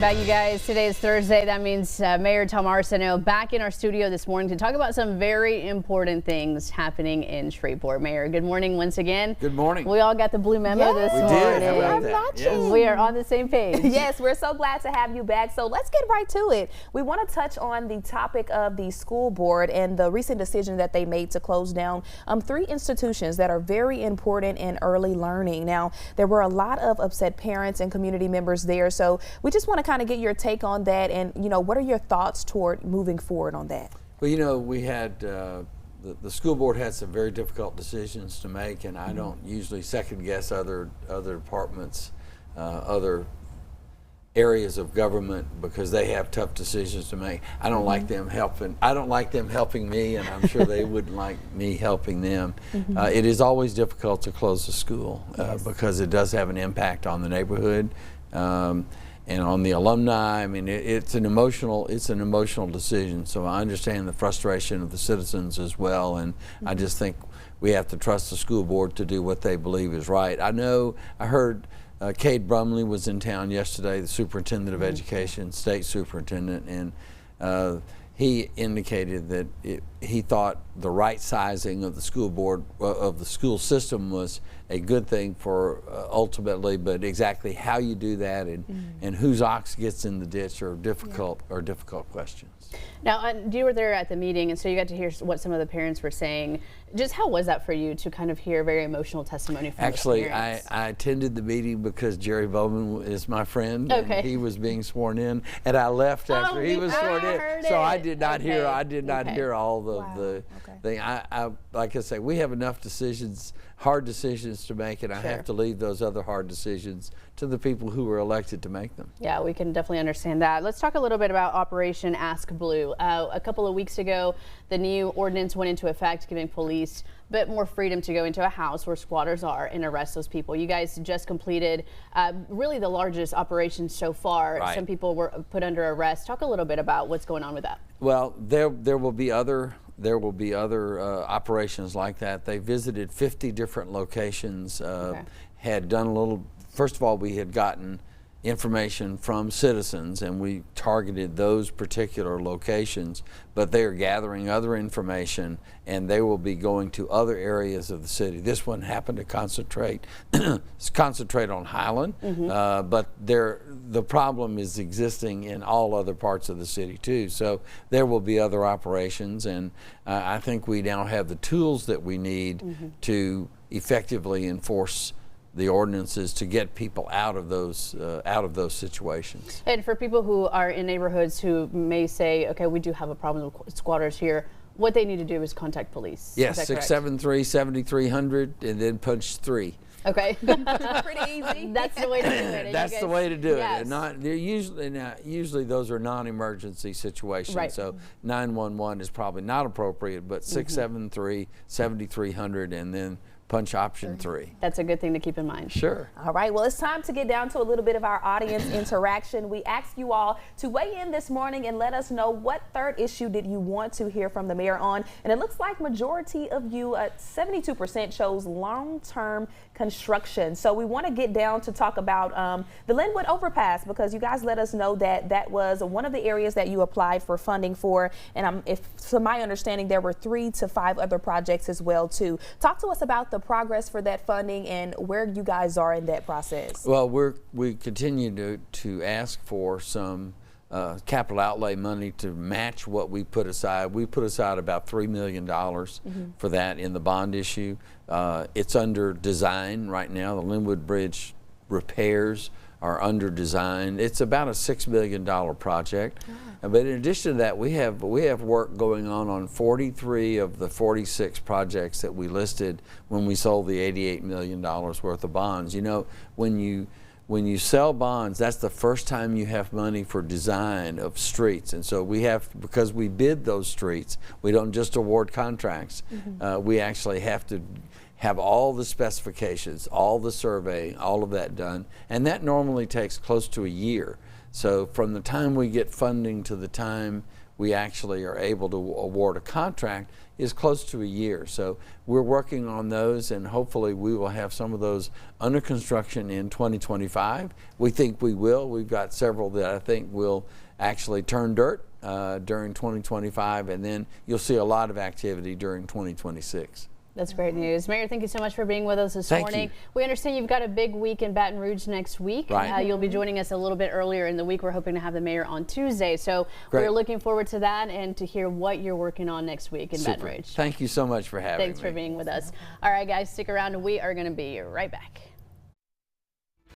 Back, you guys. Today is Thursday. That means Mayor Tom Arceneaux back in our studio this morning to talk about some very important things happening in Shreveport. Mayor, good morning once again. Good morning. We all got the blue memo this morning. We did. How about that? Yes. We are on the same page. Yes, we're so glad to have you back. So let's get right to it. We want to touch on the topic of the school board and the recent decision that they made to close down 3 institutions that are very important in early learning. Now, there were a lot of upset parents and community members there. So we just want to kind of get your take on that, and what are your thoughts toward moving forward on that? Well, we had the school board had some very difficult decisions to make, and I don't usually second guess other departments, other areas of government, because they have tough decisions to make. I don't like them helping. I don't like them helping me, and I'm sure they wouldn't like me helping them. It is always difficult to close a school because it does have an impact on the neighborhood. And on the alumni. I mean, it's an emotional decision. So I understand the frustration of the citizens as well, and I just think we have to trust the school board to do what they believe is right. I heard Cade Brumley was in town yesterday, the superintendent of education, state superintendent, and he indicated that he thought the right sizing of the school board, of the school system, was a good thing for ultimately, but exactly how you do that and whose ox gets in the ditch are difficult questions. Now, you were there at the meeting, and so you got to hear what some of the parents were saying. Just how was that for you to kind of hear very emotional testimony from Actually, the parents? I attended the meeting because Jerry Bowman is my friend, and he was being sworn in, and I left after he was sworn in. So I did not hear. I did not hear all the thing. I like I say, we have enough decisions, hard decisions to make, and I have to leave those other hard decisions to the people who were elected to make them. Yeah, we can definitely understand that. Let's talk a little bit about Operation A.S.K. A couple of weeks ago, the new ordinance went into effect, giving police a bit more freedom to go into a house where squatters are and arrest those people. You guys just completed really the largest operation so far. Right. Some people were put under arrest. Talk a little bit about what's going on with that. Well, there will be other operations like that. They visited 50 different locations, had done a little. First of all, we had gotten information from citizens, and we targeted those particular locations, but they are gathering other information, and they will be going to other areas of the city. This one happened to concentrate on Highland, but the problem is existing in all other parts of the city too. So there will be other operations, and I think we now have the tools that we need to effectively enforce the ordinances to get people out of those situations. And for people who are in neighborhoods who may say, okay, we do have a problem with squatters here, what they need to do is contact police. Yes, 673-7300 and then punch 3. Okay. Pretty easy. That's the way to do it. That's the way to do it. And not, usually those are non-emergency situations. Right. So 911 is probably not appropriate, but 673-7300 and then punch option 3. That's a good thing to keep in mind. Sure. All right, well, it's time to get down to a little bit of our audience interaction. We asked you all to weigh in this morning and let us know what third issue did you want to hear from the mayor on. And it looks like majority of you, 72%, chose long-term construction. So we want to get down to talk about the Linwood overpass, because you guys let us know that that was one of the areas that you applied for funding for. And if from my understanding, there were 3 to 5 other projects as well too. Talk to us about the progress for that funding and where you guys are in that process. Well, we continue to ask for some capital outlay money to match what we put aside. We put aside about $3 million for that in the bond issue. It's under design right now. The Linwood Bridge repairs are under design. It's about a $6 million project. But in addition to that, we have work going on 43 of the 46 projects that we listed when we sold the $88 million worth of bonds. You know, when you sell bonds, that's the first time you have money for design of streets. And so we have, because we bid those streets, we don't just award contracts. We actually have to have all the specifications, all the surveying, all of that done. And that normally takes close to a year. So from the time we get funding to the time we actually are able to award a contract is close to a year. So we're working on those, and hopefully we will have some of those under construction in 2025. We think we will. We've got several that I think will actually turn dirt during 2025, and then you'll see a lot of activity during 2026. That's great news. Mayor, thank you so much for being with us this Thank morning. you. We understand you've got a big week in Baton Rouge next week. Right. You'll be joining us a little bit earlier in the week. We're hoping to have the mayor on Tuesday. So Great. we're looking forward to that and to hear what you're working on next week in Baton Super. Rouge. Thank you so much for having me. Thanks for being with us. All right, guys, stick around. We are going to be right back.